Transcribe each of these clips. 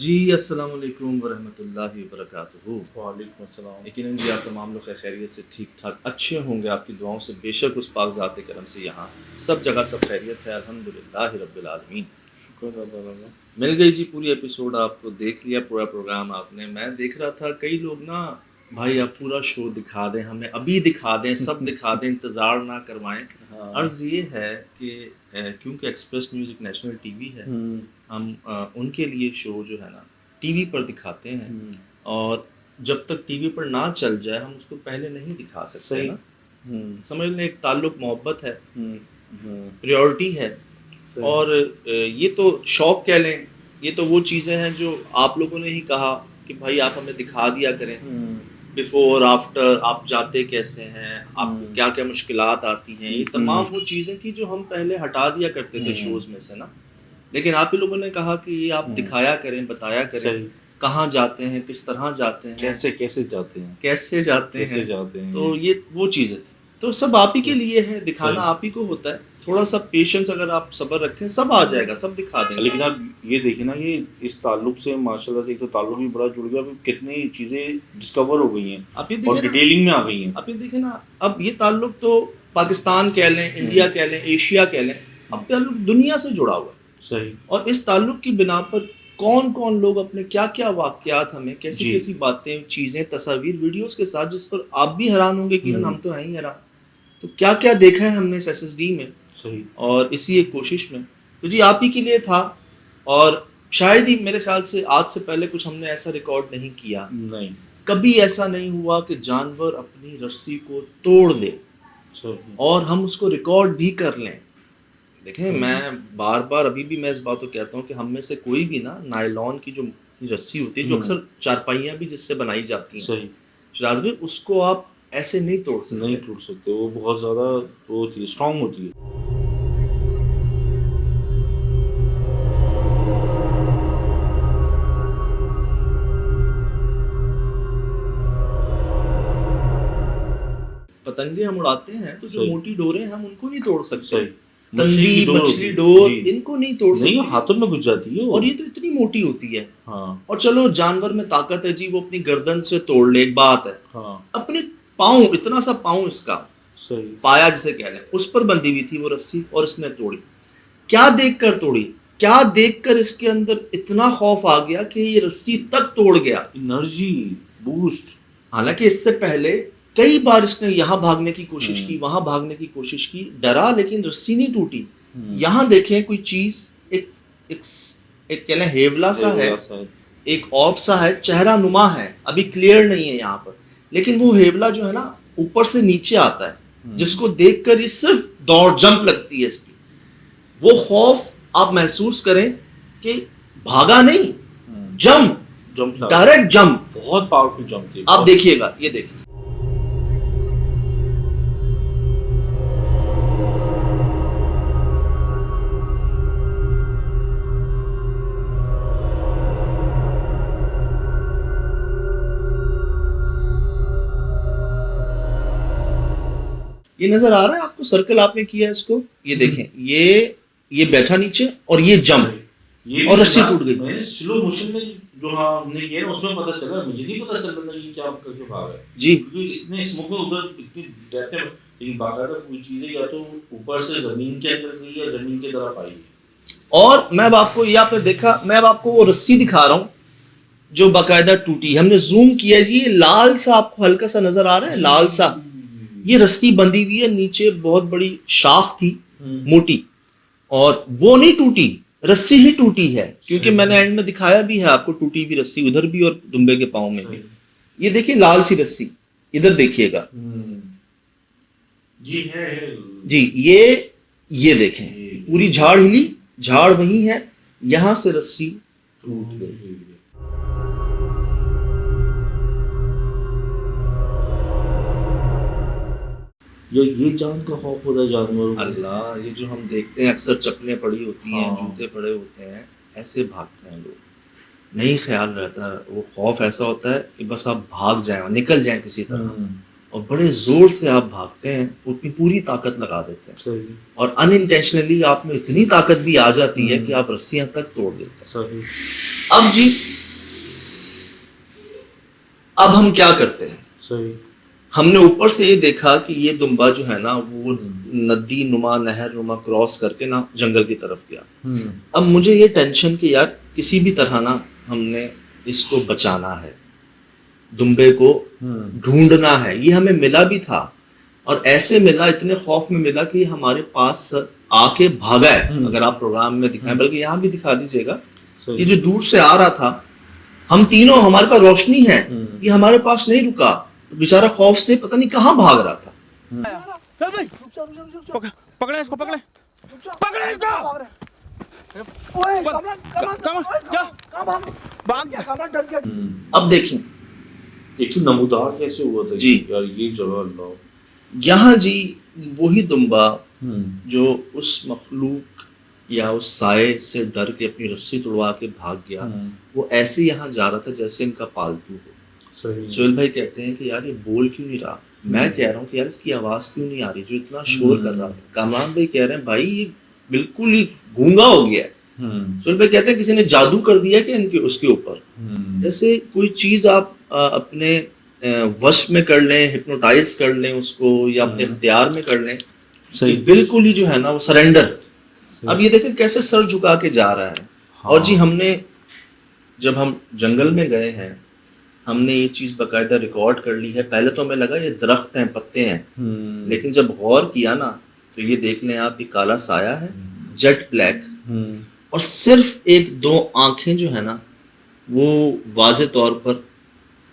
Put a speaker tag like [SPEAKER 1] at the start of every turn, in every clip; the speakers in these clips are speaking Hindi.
[SPEAKER 1] जी अस्सलाम वालेकुम वरहमतुल्लाहि वबरकातुहू।
[SPEAKER 2] वालेकुम अस्सलाम।
[SPEAKER 1] यकीनन जी आप तमाम लोग खैरियत से ठीक ठाक अच्छे होंगे, आपकी दुआओं से बेशक उस पाक ज़ात करम से यहाँ सब जगह सब खैरियत है, अल्हम्दुलिल्लाहि रब्बिल आलमीन।
[SPEAKER 2] शुक्र अल्लाह का।
[SPEAKER 1] मिल गई जी पूरी एपिसोड, आपको देख लिया पूरा प्रोग्राम आपने। मैं देख रहा था कई लोग ना, भाई आप पूरा शो दिखा दें हमें, अभी दिखा दें, सब दिखा दें, इंतज़ार ना करवाएं।
[SPEAKER 2] हाँ।
[SPEAKER 1] अर्ज़ ये है कि क्योंकि एक्सप्रेस न्यूज़ एक नेशनल टीवी है, हम उनके लिए शो जो है ना टीवी पर दिखाते हैं, और जब तक टीवी पर ना चल जाए हम उसको पहले नहीं दिखा सकते ना। समझ लें एक ताल्लुक मोहब्बत है, प्रायोरिटी है, और ये तो शौक कह लें, ये तो वो चीज़ें हैं जो आप लोगों ने ही कहा कि भाई आप हमें दिखा दिया करें, बिफोर आफ्टर, आप जाते कैसे हैं, आपको क्या क्या मुश्किलात आती हैं, ये तमाम वो चीज़ें थी जो हम पहले हटा दिया करते थे शोज़ में से ना। लेकिन आप ही लोगों ने कहा कि ये आप दिखाया करें, बताया करें, कहाँ जाते हैं, किस तरह जाते हैं,
[SPEAKER 2] कैसे जाते हैं
[SPEAKER 1] तो ये वो चीज़ें थी। तो सब आप ही के लिए है, दिखाना आप ही को होता है। थोड़ा सा पेशेंस अगर आप सब्र रखें, सब आ जाएगा, सब दिखा देंगे।
[SPEAKER 2] लेकिन आप ये देखिए ना, ये इस ताल्लुक से माशाल्लाह से एक तो ताल्लुक भी बड़ा जुड़ गया, कितनी चीज़ें डिस्कवर हो गई हैं
[SPEAKER 1] आप ये
[SPEAKER 2] और डिटेलिंग में आ गई हैं।
[SPEAKER 1] आप ये देखें ना, अब ये ताल्लुक तो पाकिस्तान कह लें, इंडिया कह लें, एशिया कह लें, अब ताल्लुक दुनिया से जुड़ा हुआ है।
[SPEAKER 2] सही।
[SPEAKER 1] और इस ताल्लुक की बिना पर कौन कौन लोग अपने क्या क्या वाक़यात, हमें कैसी कैसी बातें, चीज़ें, तस्वीर, वीडियोस के साथ, जिस पर आप भी हैरान होंगे कि हम तो हैं ही हैरान, तो क्या क्या देखा है हमने इस SSD में।
[SPEAKER 2] सही।
[SPEAKER 1] और इसी एक कोशिश में तो जी आप ही के लिए था, और शायद ही मेरे ख्याल से आज से पहले कुछ हमने ऐसा रिकॉर्ड नहीं किया,
[SPEAKER 2] नहीं
[SPEAKER 1] कभी ऐसा नहीं हुआ कि जानवर अपनी रस्सी को तोड़ दे और हम उसको रिकॉर्ड भी कर लें। देखें, मैं बार बार अभी भी मैं इस बात को कहता हूँ कि हम में से कोई भी ना, नायलॉन की जो रस्सी होती है, जो अक्सर चारपाइयाँ भी जिससे बनाई जाती हैं,
[SPEAKER 2] सही,
[SPEAKER 1] शराज भाई, उसको आप ऐसे नहीं तोड़ सकते।
[SPEAKER 2] वो बहुत ज़्यादा वो होती है, स्ट्रॉन्ग होती है।
[SPEAKER 1] पतंगे हम उड़ाते हैं तो जो मोटी डोरें हम उनको नहीं तोड़ सकते।
[SPEAKER 2] सही।
[SPEAKER 1] तंदी, मछली डोर, इनको नहीं तोड़ सकते,
[SPEAKER 2] नहीं, हाथों में घुस जाती है
[SPEAKER 1] और ये तो इतनी मोटी होती है।
[SPEAKER 2] हाँ।
[SPEAKER 1] और चलो जानवर में ताकत है जी, वो अपनी गर्दन से तोड़ ले, एक बात है।
[SPEAKER 2] हाँ।
[SPEAKER 1] अपने पाँव, इतना सा पाँव इसका,
[SPEAKER 2] सही,
[SPEAKER 1] पाया जिसे कह लें, उस पर बंधी हुई थी वो रस्सी, और इसने तोड़ी। क्या देखकर तोड़ी, क्या देखकर इसके अंदर इतना खौफ आ गया कि ये रस्सी तक तोड़ गया।
[SPEAKER 2] Energy boost.
[SPEAKER 1] हालांकि इससे पहले कई बार इसने यहाँ भागने की कोशिश की, वहां भागने की कोशिश की, डरा, लेकिन रस्सी नहीं टूटी। यहाँ देखें कोई चीज, एक एक एक कह लें हेवला सा है, एक ऑप सा है, चेहरा नुमा है, अभी क्लियर नहीं है यहाँ पर, लेकिन वो हेवला जो है ना ऊपर से नीचे आता है, जिसको देखकर ये सिर्फ दौड़, जंप लगती है इसकी। वो खौफ आप महसूस करें कि भागा नहीं, जंप, डायरेक्ट जंप,
[SPEAKER 2] बहुत पावरफुल जंप थी।
[SPEAKER 1] आप देखिएगा, ये देखिए। ये नजर आ रहा है आपको, सर्कल आपने किया इसको, ये देखें, ये बैठा नीचे और ये जंप, और रस्सी टूट गई।
[SPEAKER 2] स्लो मोशन में जो हमने किया ना, उसमें पता चला, मुझे नहीं पता चल रहा ये क्या करके भागा है
[SPEAKER 1] जी,
[SPEAKER 2] क्योंकि इसने स्मोक में उधर इतनी डेप्थ है, लेकिन बाकायदा कोई चीजें या तो ऊपर से जमीन के अंदर गई या जमीन की तरफ आई।
[SPEAKER 1] और मैं अब आपको, ये आपने देखा, मैं अब आपको वो रस्सी दिखा रहा हूँ जो बाकायदा टूटी, हमने जूम किया जी, लाल सा आपको हल्का सा नजर आ रहा है, लाल सा, ये रस्सी बंधी हुई है, नीचे बहुत बड़ी शाख थी मोटी, और वो नहीं टूटी, रस्सी ही टूटी है, क्योंकि मैंने एंड में दिखाया भी है आपको, टूटी हुई रस्सी उधर भी और दुम्बे के पाँव में भी। ये देखिए लाल सी रस्सी, इधर देखिएगा जी, ये देखें, पूरी झाड़ हिली, झाड़ वही है, यहां से रस्सी टूट गई।
[SPEAKER 2] ये जान का खौफ होता है जानवरों को।
[SPEAKER 1] अल्लाह, ये जो हम देखते हैं अक्सर चप्पलें पड़ी होती हैं, जूते पड़े होते हैं, ऐसे भागते हैं लोग, नहीं ख्याल रहता, वो खौफ ऐसा होता है कि बस आप भाग जाएं, निकल जाएं किसी तरह, और बड़े जोर से आप भागते हैं, अपनी पूरी ताकत लगा देते हैं, और अनइंटेंशनली आप में इतनी ताकत भी आ जाती है कि आप रस्सियां तक तोड़ देते हैं। अब जी अब हम क्या करते हैं,
[SPEAKER 2] सही,
[SPEAKER 1] हमने ऊपर से ये देखा कि ये दुम्बा जो है ना वो नदी नुमा नहर नुमा क्रॉस करके ना जंगल की तरफ गया। अब मुझे ये टेंशन कि यार किसी भी तरह ना हमने इसको बचाना है, दुम्बे को ढूंढना है। ये हमें मिला भी था और ऐसे मिला, इतने खौफ में मिला कि हमारे पास आके भागा है। अगर आप प्रोग्राम में दिखाएं, बल्कि यहाँ भी दिखा दीजिएगा, ये जो दूर से आ रहा था, हम तीनों, हमारे पास रोशनी है, ये हमारे पास नहीं रुका, बेचारा खौफ से पता नहीं कहाँ भाग रहा था।
[SPEAKER 3] पकड़े इसको, पकड़े इसको।
[SPEAKER 1] अब देखिए
[SPEAKER 2] एक तो नमूदार कैसे हुआ था
[SPEAKER 1] जी
[SPEAKER 2] यार, ये जगह अल्लाह।
[SPEAKER 1] यहाँ जी वही दुम्बा जो उस मखलूक या उस साये से डर के अपनी रस्सी तुड़वा के भाग गया, वो ऐसे यहाँ जा रहा था जैसे इनका पालतू हो। सोहेल भाई कहते हैं कि यार ये बोल क्यों नहीं रहा, मैं कह रहा हूँ कि यार इसकी आवाज क्यों नहीं आ रही जो इतना शोर कर रहा था। कामरान भाई कह रहे हैं भाई ये बिल्कुल ही गूंगा हो गया है। सोहेल भाई कहते हैं किसी ने जादू कर दिया कि इनके उसके ऊपर, जैसे कोई चीज आप अपने वश में कर लें, हिप्नोटाइज कर लें उसको, या अपने इख्तियार में कर लें, सही बिल्कुल ही जो है ना वो सरेंडर। अब ये देखें कैसे सर झुका के जा रहा है। और जी हमने जब हम जंगल में गए हैं, हमने ये चीज बाकायदा रिकॉर्ड कर ली है। पहले तो हमें लगा ये दरख्त हैं, पत्ते हैं, लेकिन जब गौर किया ना तो ये देख लें आप, ये काला साया है, जेट ब्लैक, और सिर्फ एक दो आंखें जो है ना वो वाज़े तौर पर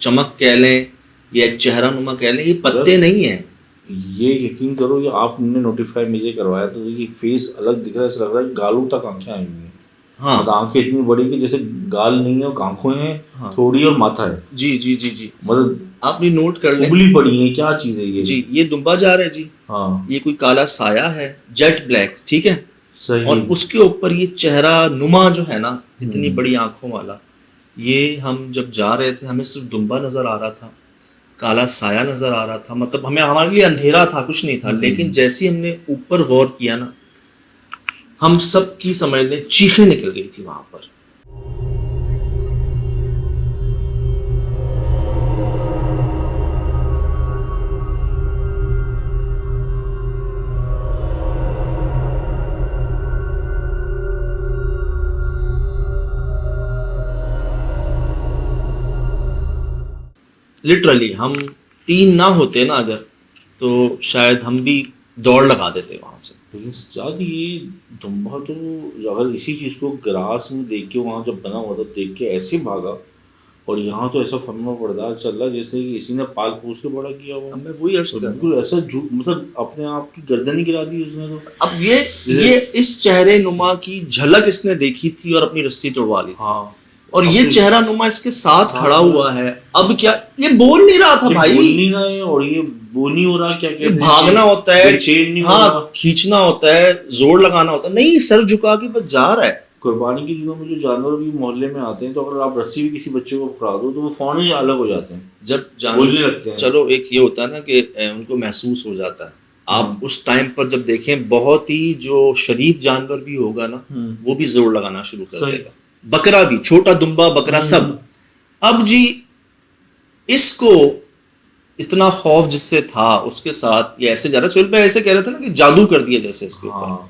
[SPEAKER 1] चमक कह लें या एक चेहरा नुमा कह लें, ये पत्ते नहीं है।
[SPEAKER 2] ये यकीन करो, ये आपने नोटिफाई मुझे करवाया तो ये फेस अलग दिख रहा है, ऐसा लग रहा है गालों तक आंखें आई हुई हैं।
[SPEAKER 1] हाँ,
[SPEAKER 2] मतलब आंखें इतनी बड़ी कि जैसे गाल नहीं है, आंखें हैं हाँ, थोड़ी, और माथा है।
[SPEAKER 1] जी जी जी जी,
[SPEAKER 2] मतलब
[SPEAKER 1] आपने नोट कर लें,
[SPEAKER 2] उबली पड़ी है, क्या चीज है ये
[SPEAKER 1] जी। ये दुम्बा जा रहा है जी,
[SPEAKER 2] हाँ,
[SPEAKER 1] ये कोई काला साया है, जेट ब्लैक, ठीक है,
[SPEAKER 2] सही।
[SPEAKER 1] और उसके ऊपर ये चेहरा नुमा जो है ना इतनी बड़ी आंखों वाला, ये हम जब जा रहे थे हमें सिर्फ दुम्बा नजर आ रहा था, काला साया नजर आ रहा था, मतलब हमें, हमारे लिए अंधेरा था, कुछ नहीं था। लेकिन जैसे ही हमने ऊपर गौर किया ना, हम सब की समझ लें चीखें निकल गई थी वहां पर। लिटरली हम तीन ना होते ना अगर, तो शायद हम भी दौड़ लगा देते वहां से।
[SPEAKER 2] लेकिन शायद ये दुम्बा तो अगर इसी चीज को ग्रास में देख के वहां जब बना हुआ था देख के ऐसे भागा, और यहाँ तो ऐसा फरमा बर्दाश्त चल रहा है जैसे कि इसी ने पाल पोस के बड़ा किया हुआ।
[SPEAKER 1] मैं वही अर्ज कर रहा हूं,
[SPEAKER 2] बिल्कुल ऐसा मतलब अपने आप की गर्दन ही गिरा दी उसने तो।
[SPEAKER 1] अब ये इस चेहरे नुमा की झलक इसने देखी थी और अपनी रस्सी तोड़वा ली।
[SPEAKER 2] हाँ,
[SPEAKER 1] और ये चेहरा नुमा इसके साथ खड़ा हुआ है। अब क्या, ये बोल नहीं रहा था भाई,
[SPEAKER 2] बोल नहीं रहा है, और ये वो नहीं हो रहा, क्या कहते हैं,
[SPEAKER 1] भागना होता है,
[SPEAKER 2] बेचैन नहीं हो
[SPEAKER 1] हाँ
[SPEAKER 2] रहा,
[SPEAKER 1] खींचना होता है, जोर लगाना होता है, नहीं सर झुका के बस जा रहा है।
[SPEAKER 2] कुर्बानी के दिनों में जो जानवर भी मोहल्ले में आते हैं, तो अगर आप रस्सी भी किसी बच्चे को पकड़ा दो तो वो फौरन ही अलग हो जाते हैं,
[SPEAKER 1] जब
[SPEAKER 2] बोलने लगते हैं।
[SPEAKER 1] चलो एक ये होता है ना कि उनको महसूस हो जाता है। आप उस टाइम पर जब देखें, बहुत ही जो शरीफ जानवर भी होगा ना वो भी जोर लगाना शुरू कर देगा, बकरा भी, छोटा दुम्बा बकरा सब। अब जी इसको इतना खौफ जिससे था उसके साथ ये ऐसे जा रहा है। सोहेल भाई ऐसे कह रहे थे ना कि जादू कर दिया जैसे इसके ऊपर।
[SPEAKER 2] हाँ।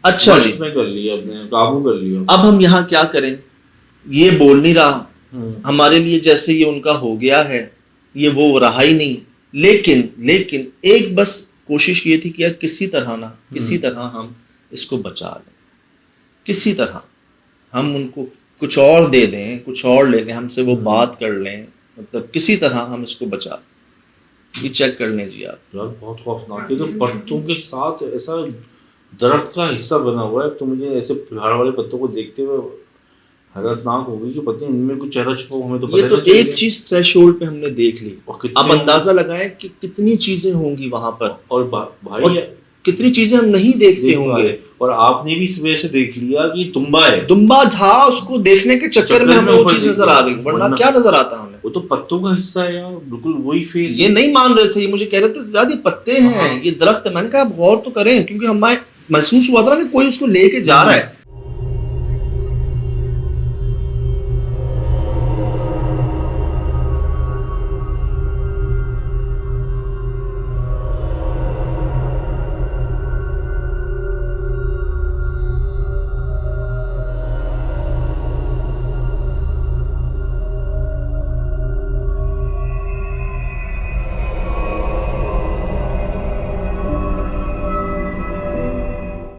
[SPEAKER 1] अच्छा जी,
[SPEAKER 2] में कर लिया, अपने काबू कर लिया।
[SPEAKER 1] अब हम यहाँ क्या करें, ये बोल नहीं रहा हमारे लिए, जैसे ये उनका हो गया है, ये वो रहा ही नहीं। लेकिन एक बस कोशिश ये थी कि यार किसी तरह ना किसी तरह हम इसको बचा लें, किसी तरह हम उनको कुछ और दे दें, कुछ और ले लें, हमसे वो बात कर लें, मतलब किसी तरह हम इसको बचा लें। ये चेक कर लें जी आप।
[SPEAKER 2] यार बहुत खौफनाक है, तो पत्तों के साथ ऐसा दरख्त का हिस्सा बना हुआ है, तो मुझे ऐसे पहाड़ वाले पत्तों को देखते हुए हैरतनाक हो गई कि पता नहीं इनमें कुछ चेहरा छुपा, हमें तो पता
[SPEAKER 1] ये तो एक चीज थ्रेशोल्ड पे हमने देख ली। अब अंदाजा लगाएं कि कितनी चीजें होंगी वहां पर।
[SPEAKER 2] और भाई
[SPEAKER 1] कितनी चीजें हम नहीं देखते
[SPEAKER 2] देख
[SPEAKER 1] होंगे।
[SPEAKER 2] पाए। और आपने भी इस वजह से देख लिया कि तुम्बा है,
[SPEAKER 1] दुम्बा था, उसको देखने के चक्कर में हमें वो
[SPEAKER 2] ऊपर
[SPEAKER 1] चीज
[SPEAKER 2] देख
[SPEAKER 1] नजर आ
[SPEAKER 2] लिया।
[SPEAKER 1] गई, वरना क्या नजर आता हमें।
[SPEAKER 2] वो तो पत्तों का हिस्सा है यार, बिल्कुल वही फेस
[SPEAKER 1] ये नहीं मान रहे थे, ये मुझे कह रहे थे यार ये पत्ते हैं, ये दरख्त है। मैंने कहा आप गौर तो करें, क्योंकि हमें महसूस हुआ था ना कि कोई उसको लेके जा रहा है।